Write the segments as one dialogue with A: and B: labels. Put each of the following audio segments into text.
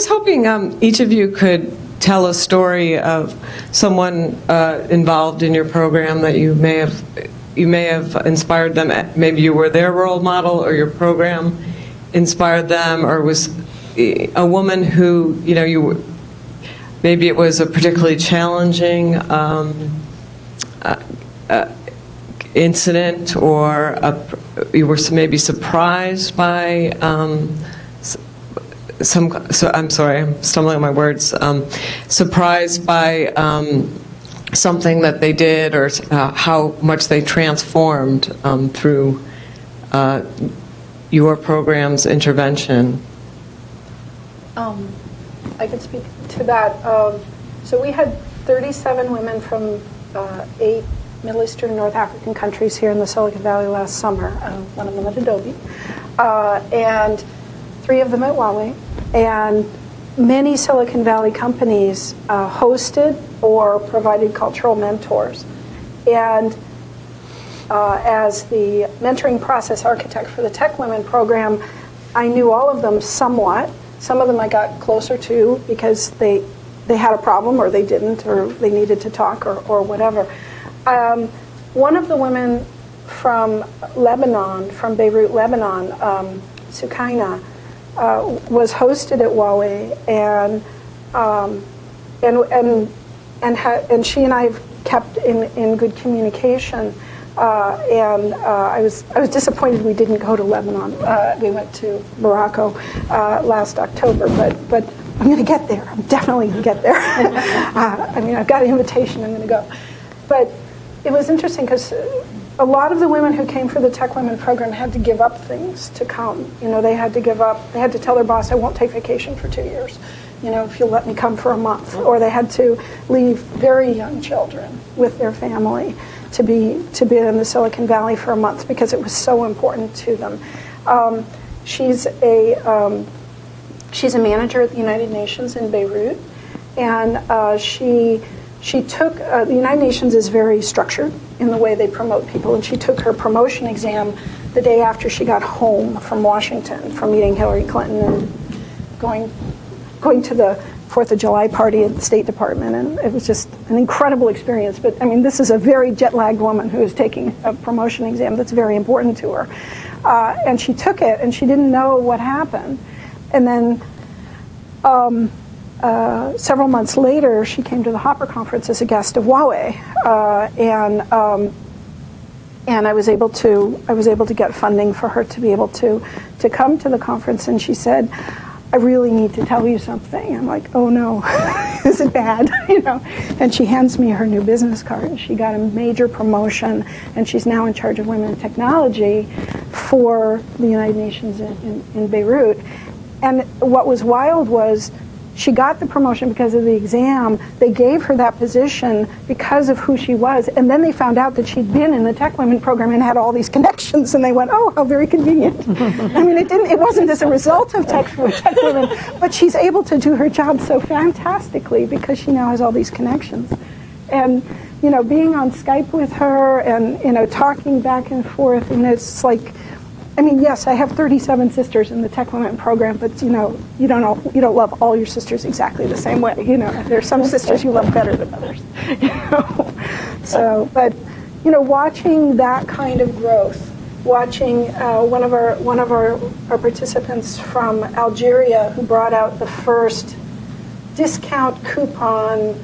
A: was hoping each of you could tell a story of someone involved in your program that you may have inspired them. Maybe you were their role model, or your program inspired them, or was a woman who maybe it was a particularly challenging incident, or you were maybe surprised by I'm sorry, I'm stumbling on my words. Surprised by something that they did, or how much they transformed through your program's intervention.
B: I could speak to that. So we had 37 women from 8 Middle Eastern and North African countries here in the Silicon Valley last summer, one of them at Adobe, and 3 of them at Huawei. And many Silicon Valley companies hosted or provided cultural mentors. And as the mentoring process architect for the Tech Women program, I knew all of them somewhat. Some of them I got closer to because they had a problem, or they didn't, or they needed to talk, or whatever. One of the women from Lebanon, from Beirut, Lebanon, Sukaina, was hosted at Huawei, and she and I have kept in good communication. I was disappointed we didn't go to Lebanon. We went to Morocco last October, but I'm going to get there. I'm definitely going to get there. I've got an invitation. I'm going to go. But it was interesting because a lot of the women who came for the Tech Women program had to give up things to come. They had to give up. They had to tell their boss, "I won't take vacation for 2 years. If you'll let me come for a month." Or they had to leave very young children with their family to be in the Silicon Valley for a month because it was so important to them. She's a manager at the United Nations in Beirut, and she took the United Nations is very structured in the way they promote people, and she took her promotion exam the day after she got home from Washington from meeting Hillary Clinton and going to the 4th of July party at the State Department, and it was just an incredible experience. But this is a very jet-lagged woman who is taking a promotion exam that's very important to her, and she took it, and she didn't know what happened, and then several months later, she came to the Hopper conference as a guest of Huawei, and I was able to get funding for her to be able to come to the conference, and she said, "I really need to tell you something." I'm like, "Oh no, is it bad?" And she hands me her new business card. She got a major promotion, and she's now in charge of women in technology for the United Nations in Beirut. And what was wild was she got the promotion because of the exam. They gave her that position because of who she was, and then they found out that she'd been in the Tech Women program and had all these connections, and they went, "Oh, how very convenient." It wasn't as a result of Tech Women, but she's able to do her job so fantastically because she now has all these connections. And being on Skype with her and talking back and forth, and it's like, yes, I have 37 sisters in the Tech Women program, but you don't love all your sisters exactly the same way. There's some sisters you love better than others. So, but watching that kind of growth, watching one of our participants from Algeria who brought out the first discount coupon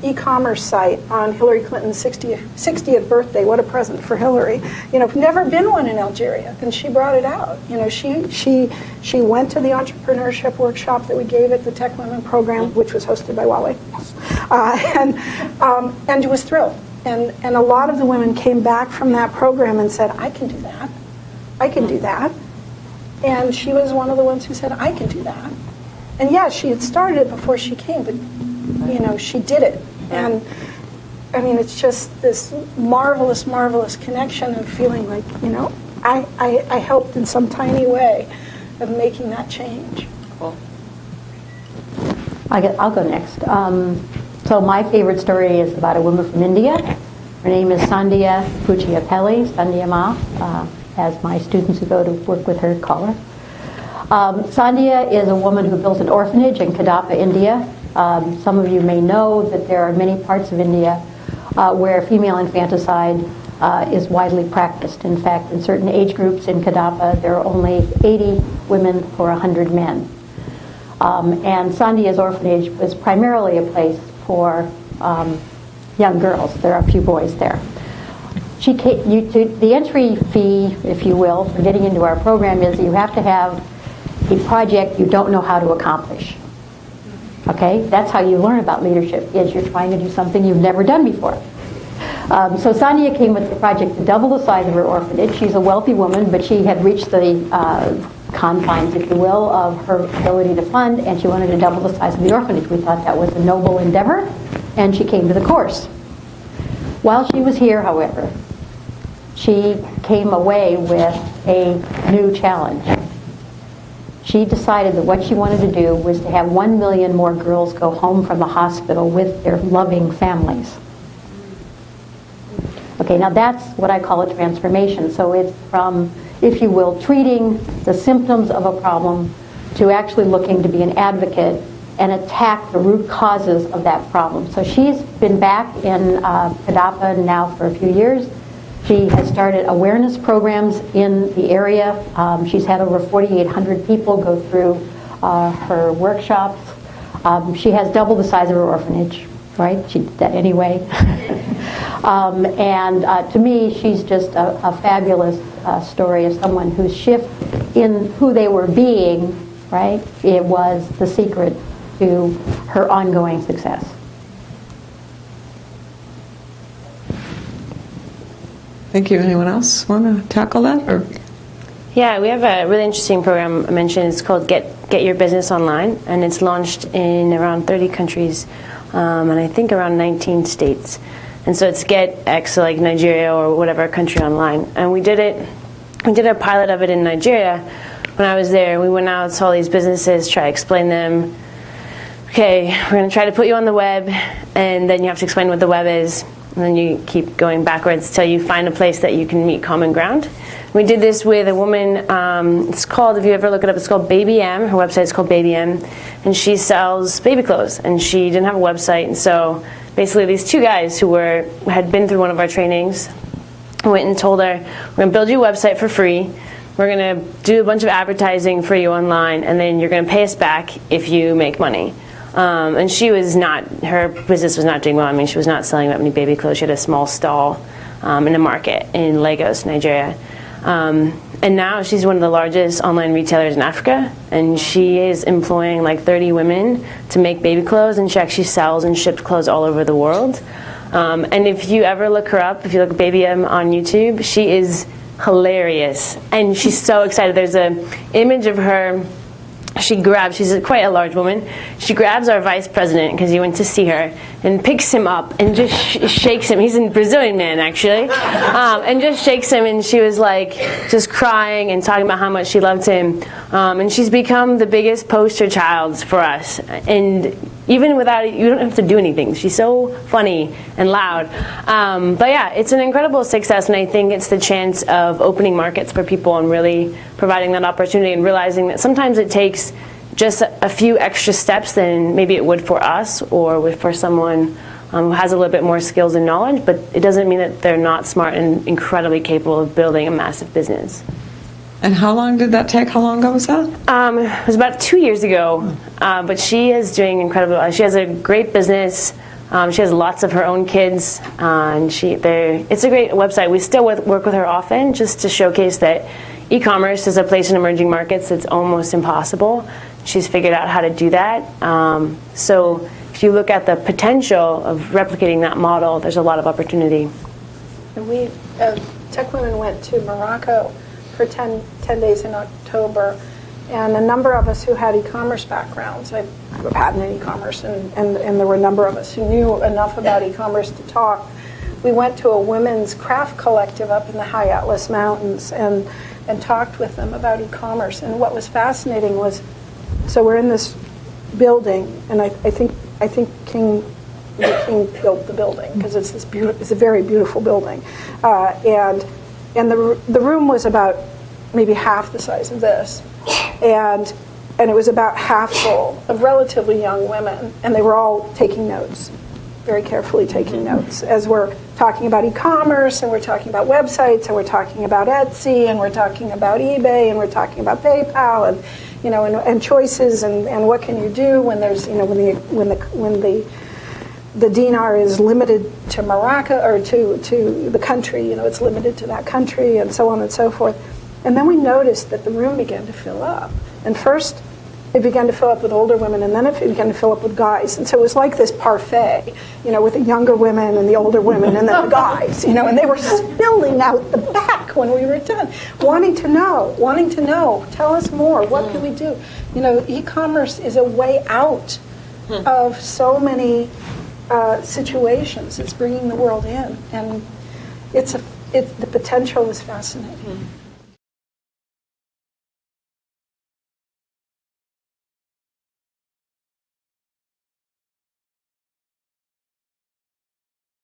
B: e-commerce site on Hillary Clinton's 60th birthday. What a present for Hillary. Never been one in Algeria, and she brought it out. She went to the entrepreneurship workshop that we gave at the Tech Women program, which was hosted by Huawei, and was thrilled. And a lot of the women came back from that program and said, "I can do that. I can do that." And she was one of the ones who said, "I can do that." And yeah, she had started it before she came, but she did it. And it's just this marvelous, marvelous connection of feeling like, I helped in some tiny way of making that change.
C: Cool. I'll go next. So my favorite story is about a woman from India. Her name is Sandhya Puchiapelli, Sandhya Ma, as my students who go to work with her call her. Sandhya is a woman who built an orphanage in Kadapa, India. Some of you may know that there are many parts of India where female infanticide is widely practiced. In fact, in certain age groups in Kadapa, there are only 80 women for 100 men. And Sandhya's orphanage was primarily a place for young girls. There are a few boys there. The entry fee, if you will, for getting into our program is you have to have a project you don't know how to accomplish. Okay? That's how you learn about leadership, is you're trying to do something you've never done before. So Sandhya came with the project to double the size of her orphanage. She's a wealthy woman, but she had reached the confines, if you will, of her ability to fund, and she wanted to double the size of the orphanage. We thought that was a noble endeavor, and she came to the course. While she was here, however, she came away with a new challenge. She decided that what she wanted to do was to have 1 million more girls go home from the hospital with their loving families. Okay, now that's what I call a transformation. So it's from, if you will, treating the symptoms of a problem to actually looking to be an advocate and attack the root causes of that problem. So she's been back in Kadapa now for a few years. She has started awareness programs in the area. She's had over 4,800 people go through her workshops. She has double the size of her orphanage, right? She did that anyway. And to me, she's just a fabulous story of someone whose shift in who they were being, right? It was the secret to her ongoing success.
A: Thank you. Anyone else want to tackle that? Or?
D: Yeah, we have a really interesting program I mentioned. It's called Get Your Business Online, and it's launched in around 30 countries, and I think around 19 states. And so it's Get X, so like Nigeria or whatever country online. And we did a pilot of it in Nigeria when I was there. We went out to all these businesses, try to explain them. Okay, we're going to try to put you on the web, and then you have to explain what the web is. And then you keep going backwards till you find a place that you can meet common ground. We did this with a woman, it's called, if you ever look it up, it's called Baby M. Her website is called Baby M. And she sells baby clothes. And she didn't have a website. And so basically these two guys who had been through one of our trainings went and told her, we're going to build you a website for free. We're going to do a bunch of advertising for you online. And then you're going to pay us back if you make money. And her business was not doing well. I mean, she was not selling that many baby clothes. She had a small stall in a market in Lagos, Nigeria. And now she's one of the largest online retailers in Africa. And she is employing like 30 women to make baby clothes. And she actually sells and ships clothes all over the world. And if you ever look her up, if you look at Baby M on YouTube, she is hilarious. And she's so excited. There's an image of her. She's quite a large woman. She grabs our vice president because he went to see her and picks him up and just shakes him. He's a Brazilian man, actually. And just shakes him, and she was like just crying and talking about how much she loved him. And she's become the biggest poster child for us. And even without it, you don't have to do anything. She's so funny and loud. But yeah, it's an incredible success, and I think it's the chance of opening markets for people and really providing that opportunity and realizing that sometimes it takes just a few extra steps than maybe it would for us or for someone who has a little bit more skills and knowledge, but it doesn't mean that they're not smart and incredibly capable of building a massive business.
A: And how long did that take? How long ago was that?
D: It was about 2 years ago, but she is doing incredible. She has a great business. She has lots of her own kids, and it's a great website. We still work with her often just to showcase that e-commerce is a place in emerging markets that's almost impossible. She's figured out how to do that. So if you look at the potential of replicating that model, there's a lot of opportunity.
B: And we, Tech Women, went to Morocco for 10 days in October, and a number of us who had e-commerce backgrounds, I have a patent in e-commerce, and there were a number of us who knew enough about e-commerce to talk. We went to a women's craft collective up in the High Atlas Mountains and talked with them about e-commerce. And what was fascinating was, so we're in this building, and I think the king built the building because it's a very beautiful building, and the room was about maybe half the size of this, And it was about half full of relatively young women, and they were all taking notes, very carefully taking notes, as we're talking about e-commerce, and we're talking about websites, and we're talking about Etsy, and we're talking about eBay, and we're talking about PayPal, and and choices, and what can you do when there's when the dinar is limited to Morocco or to the country, it's limited to that country, and so on and so forth. And then we noticed that the room began to fill up, and first it began to fill up with older women, and then it began to fill up with guys. And so it was like this parfait, with the younger women and the older women and then the guys, and they were spilling out the back when we were done, wanting to know, tell us more, what can we do? E-commerce is a way out of so many situations. It's bringing the world in, and the potential is fascinating.